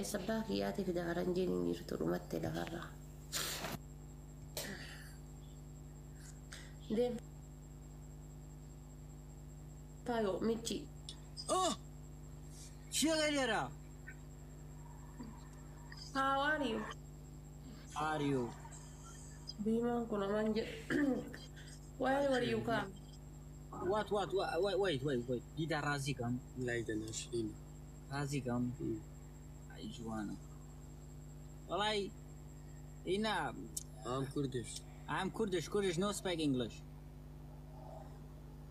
sabbaakiyyaati fi dafaranjiin hin jirtu dhumatti lafarraa. Deem taayoo michi. Oh! Shagera! How are you? Are you? Biman kuna manje. Where you come? What? Wait. Dida Razikam. Laida Nashina. Razikam. Ayjuana. Wallahi, Ina. I'm Kurdish. I'm Kurdish, no speak English.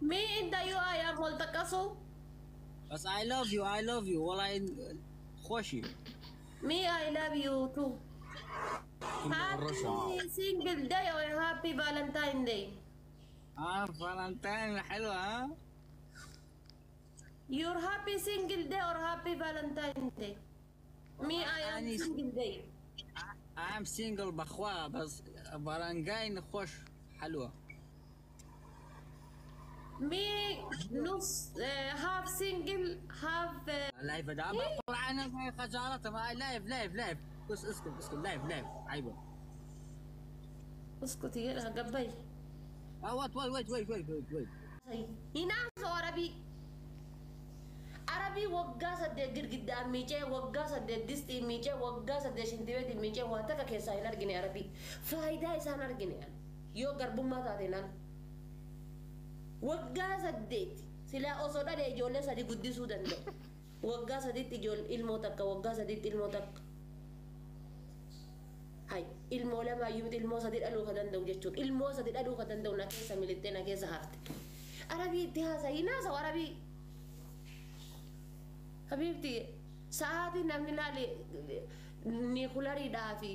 Me inta you I am Moltakaso. But I love you. Wallahi, خوشي. Me I love you too. Happy single day or happy Valentine Day. فالنتين حلوة ها؟ You're happy single day or happy Valentine Day? Me I am single day. I'm single بخوا بس فالنتين خوش حلوة. Me نص half single half لايف ده بقول عنها زي خجالة ما لايف بس اسكت لايف عيبة. اسكتي يا قبي. wait. هنا عربي وقاسة ده قدام ميجي وقاسة ده دستي ميجي وقاسة ده شنتيبتي ميجي واتاكا كيسا ينرجني عربي فايدة إسا نرجني يو قربو ما تاتينا وقاسة ديتي سلا أصودا دي جولة سادي قدي سودان دو وقاسة ديتي جول الموتاكا وقاسة ديتي الموتاكا هاي ilmoo lama yuut ilmoo sadii dhaluu ka danda'u jechuun ilmoo sadii dhaluu ka danda'u na keessa milittee na keessa hafte arabii itti haasayinaa saw arabii habiibti sa'aatii namni laale niikularidhaa fi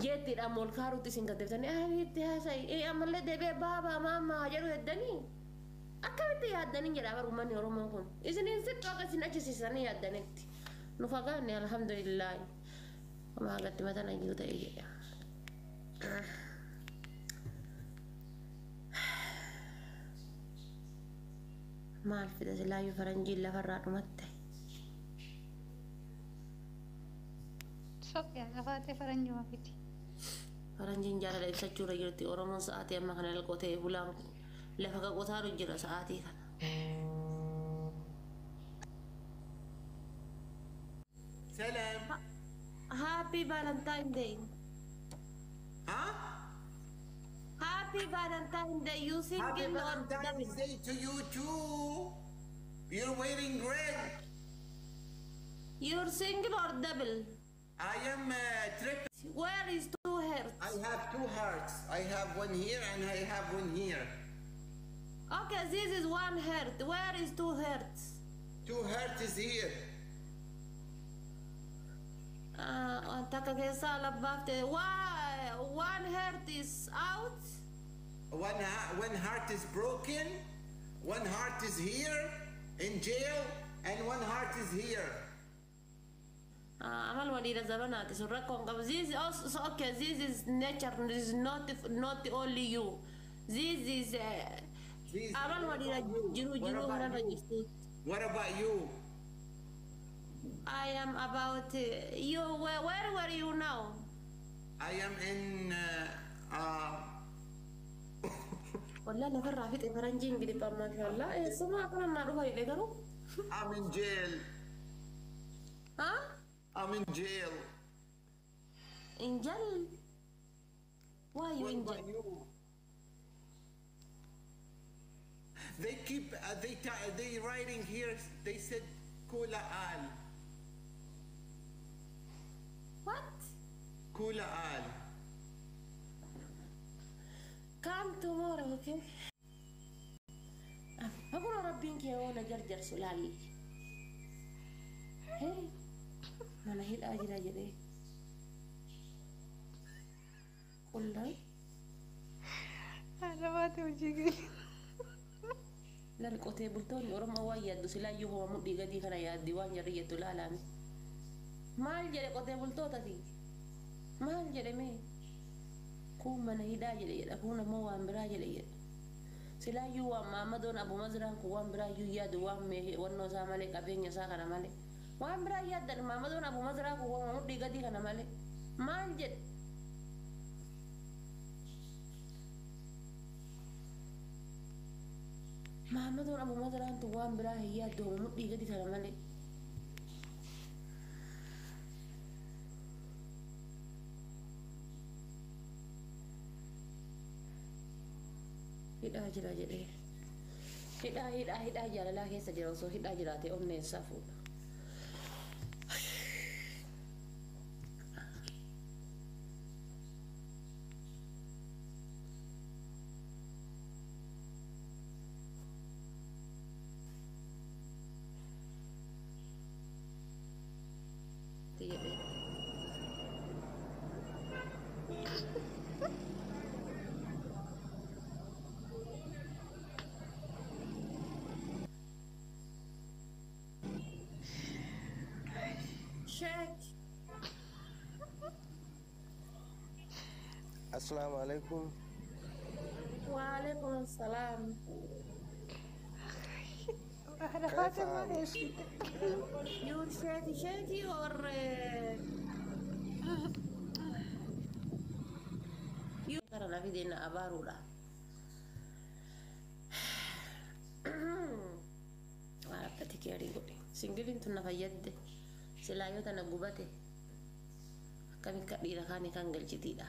jettidha molkaaruutti isin gatteeftanii arabii itti haasayi ammallee deebee baabaa maammaa jedhu heddanii akkamitti yaaddanii jedha barummanni oromoon kun isiniin sittu akka isin achisiisanii yaaddanitti nu fagaanne alhamdulillaahi ما قد مثلا يودا إيه ما أعرف إذا لا يفرنجي إلا فرات متى شوف يا غفاتي فرنجي ما فيتي فرنجي جارة لا يسجل رجلتي أورمون ساعتي أما كان القوتي فلان لفك قطار الجرا ساعتي كان سلام. Happy Valentine Day. Huh? Happy Valentine Day. You single Happy or Valentine's double? Day to you too. You're wearing red. You're single or double? I am triple. Where is two hearts? I have two hearts. I have one here and I have one here. Okay, this is one heart. Where is two hearts? Two hearts is here. Why one heart is out? One heart is broken. One heart is here in jail, and one heart is here. عمل وليدة زبنات سرقون قبل this is also okay. This is nature. This is not only you. This is عمل وليدة جرو هذا registered. What about you? I am about you. Where were you now? I am in. والله أنا فرح في فرنجين قدي ما شاء الله. إيه سمع كنا نروح إلى كرو. I'm in jail. ها؟ I'm in jail. In jail. Why you What in about jail? you? They keep they writing here. They said Kula Al. What? Kula Al. Come tomorrow, okay? أقول ربينك يا وانا جرجر سلالي. Hey, mana hit aja deh. Kulai. أنا ما توجيكي Lari kote bultoni orang mau ya tu sila yuh mau diga di kana ya diwan nyari ya tu lalan. Mal jadi kote bulto tadi. Mal jadi me. Ku mana hida jadi ya aku nak mau ambra jadi ya. Sila yuh mama don abu mazran ku ambra yuh ya dua me wanno sama le kabenya sa kana male. waan biraa yaaddan maamadoon abu mazaraa kun waan mudhii gadii kana malee maal jedhe maamadoon abu mazaraan tun waan biraa hin yaaddu mudhii gadii kana malee hidhaa jira jedhee hidhaa jaalalaa keessa jira osoo hidhaa jiraate onneessaa fuudha Check. Assalamu alaikum. Waalaikum salam. أنا فاطمة إيش You shaky or you karena video na baru lah. Wala pati kaya rin singilin tu na kayad deh. Sila yo tanah gubate. Kami kat di rakani kanggal citida.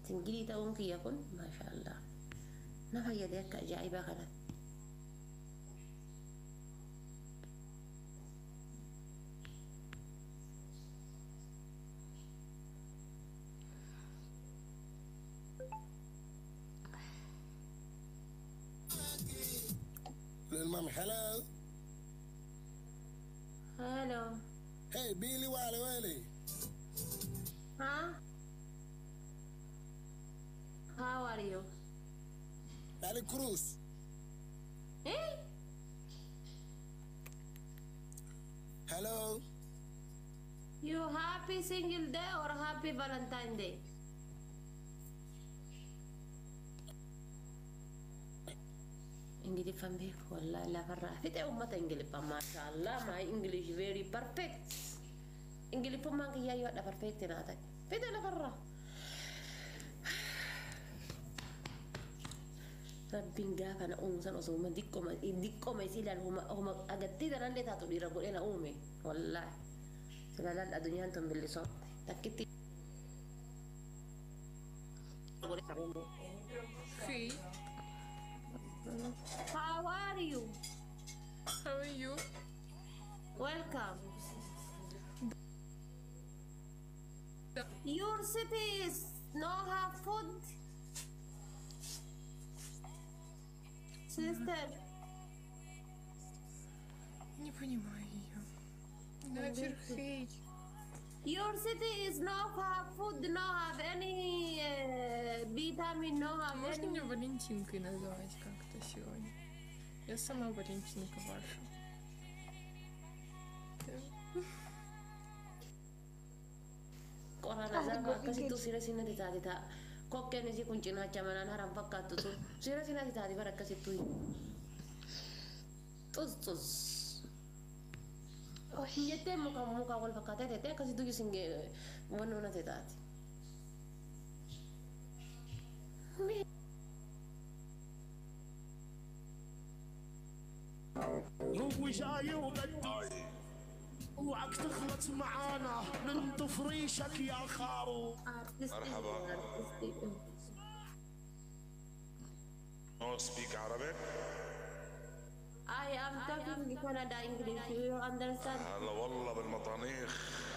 Singgili taong kiya pun, masya Allah. Nama ya dia kak jaiba kanan. Little mommy, hello. Hello. Hey, Billy Wally Wally. Huh? How are you? Valley Cruz. Eh? Hello. You happy single day or happy Valentine Day? English fambe والله لا فرح في أمة English ما شاء الله ما English very perfect English ما كي يا يودا perfect ناتك في لا فرح ربي نجاف أنا إنسان أصلا ديكم يسيل هم أجدي ده اللي تاتو دي رجول أنا أمي والله سلالة الدنيا أنتم باللي صوت تكتي Hey, How are you? how are you? Welcome. Your city is no have food, sister. Не понимаю ее. Нахер хей. Your city is no have food, no have any vitamin, no have Можно any. меня Валентинкой называть как-то сегодня? Я сама Валентинка ваша. Qoraan azaba akkasitti sira sinati taate ta'a. Kokkeen isii kun cinaacha manaan haram fakkaattu sun sira sinati taate bara akkasittu xus. Jettee muka wal fakkaatee teettee akkasittu isin wannoo nate taate. هو جاي وبدي اوعك تخلط معانا ننطف ريشك يا خارو. مرحبا. No speak Arabic? I am talking Canada English. Do you understand? هلا والله بالمطانيخ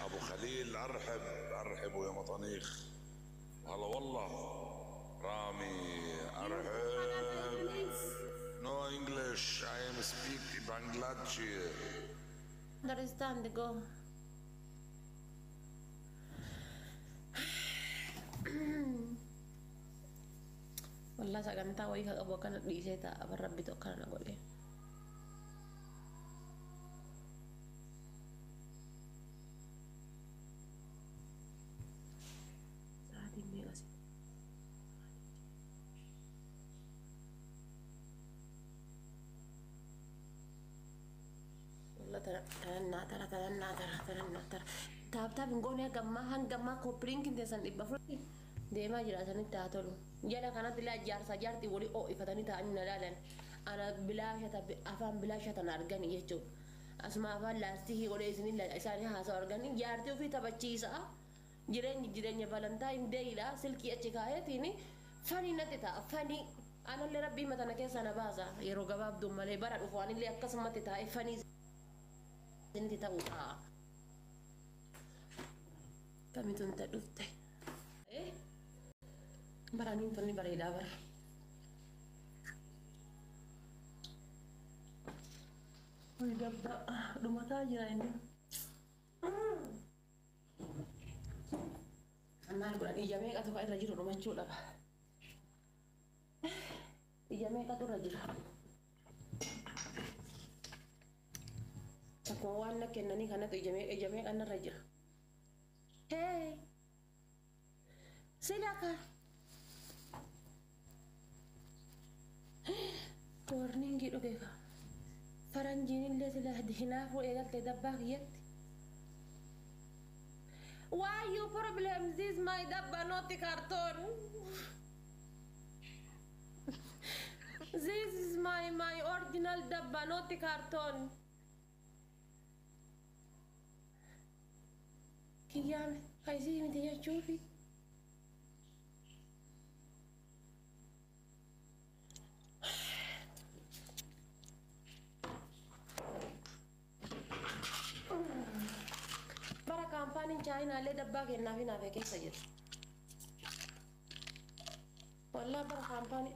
ابو خليل ارحب يا مطانيخ. هلا والله رامي ارحب. No English. I am speak Bangladeshi. Understand go. Wallah sagantaa wayii ka qabu akkana dhiisee ta'a bara rabbi tokko kana godhe. Sa'aatiin meeqa si? Wallah taaptaa bingoonee hangammaa koppiliin kinteessan dhibba fudhate deemaa jiraatanitti haa tolu jala kanatti illee jaarsa jaartii walii ho'ifatanii taa'anii na ilaalan ana bilaashata afaan bilaashatan argani jechuudha asuma afaan laastikii godhee isaanii haasa'u argani jaartii ofii taphachiisaa jireenya balantaan deeyidha silkii achi kaayetiin fanii natti ta'a fanii anallee rabbii matana keessa na baasa yeroo gabaabduun malee bara dhufu anillee akkasumatti taa'e fanii sinti ta'uu ta'a. Kamitu nta dhufte? Baraniin tonni bareedaa bara. Oi dabba dhumataa jira inni. Maal godhan ija meeqatu irra jiru dhumachuu dhaba. Ija meeqatu irra jira. Akkuma waan na kennanii kanatu ija meeqan irra jira. Hey, silakan. Warning gitu kek. Faranjin illee sila hinaafuu eegalte dabbaa kiyyatti. Why you problem this my dabba not carton? This is my original dabba not carton. Kiyan, kaisi minta ya chufi. Bara kampanye China le dabba ke nafi nafe ke sajid. Wallah bara kampanye.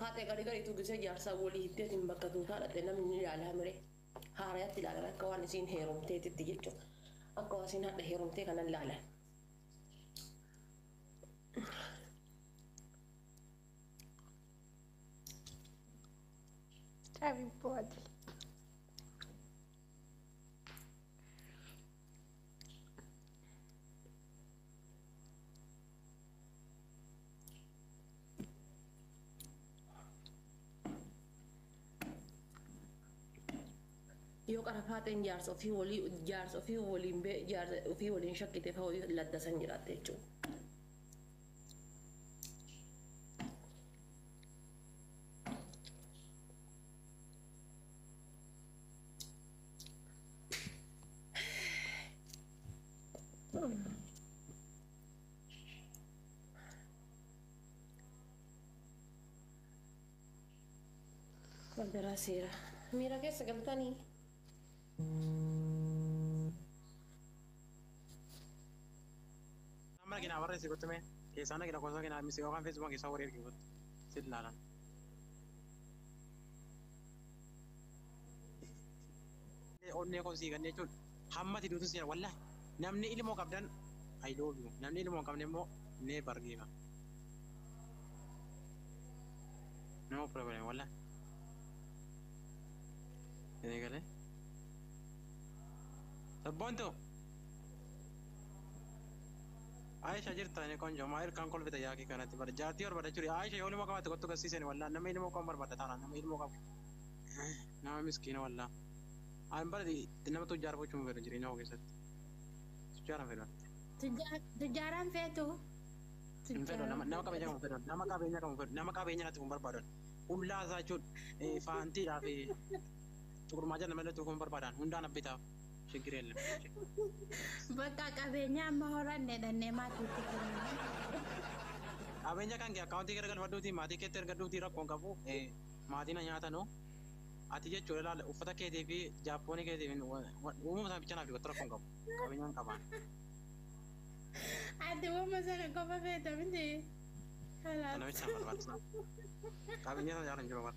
Haate gari tu gise jaarsa wali hitteetiin bakka tuutaa dhaqee namni ilaalaa mire haarayaatti ilaalan akka waan isiin heerumteetitti jechuudha. Akka waan isiin hadha heerumtee kanan ilaalan. Chavi pode. Yoo qarafaateen jaarsa ofii waliin jaarsa ofii waliin shakkite fa'aa laddasan jiraatte jechuudha. Guarderà sera. Mira che sta galtani. Nama lagi nak waris ikut tu me. Kisah nak kita kosong kita mesti orang Facebook kisah waris ikut. Silakan. Onne kau sih kan dia cun. Hamma tidur tu sih wallah. Namni ilmu kabdan I love you. Namni ilmu kabdan mo ne pergi kan. No problem wallah. Ini kali. Sabon tu. Aisyah jirta ini konjo mair kangkol beta yaki kana tiba jati or pada curi Aisyah yoli mau kamat kotu kasih sini wallah nama ini mau kamar pada tanah nama ini mau kam nama miskin wallah ambar di nama tu jar cuma beru jadi nawa kisah sejarah beru Sejarah fetu. beru nama kabenya kamu beru nama kabenya nanti kumbar badan ulah saja fanti tapi tukur maja nama itu kumbar badan unda nak beta segera lem Bakka qabeenyaa amma horanne dhannee maatiitti kennu. Qabeenyaa kan kee akkaawuntii gara galfadhuuti maatii keetti ergadhuuti rakkoon qabu maatiin nyaata no ati jechuudha ilaala uffata keetii fi jaappoonii keetii fi uumama sana bicha naaf dhiqatu rakkoon qabu qabeenyaan qabaan. Ati uumama sana qofa feeta miti. Sana bicha barbaachisa. Qabeenyaa sana jaalan jiru bara.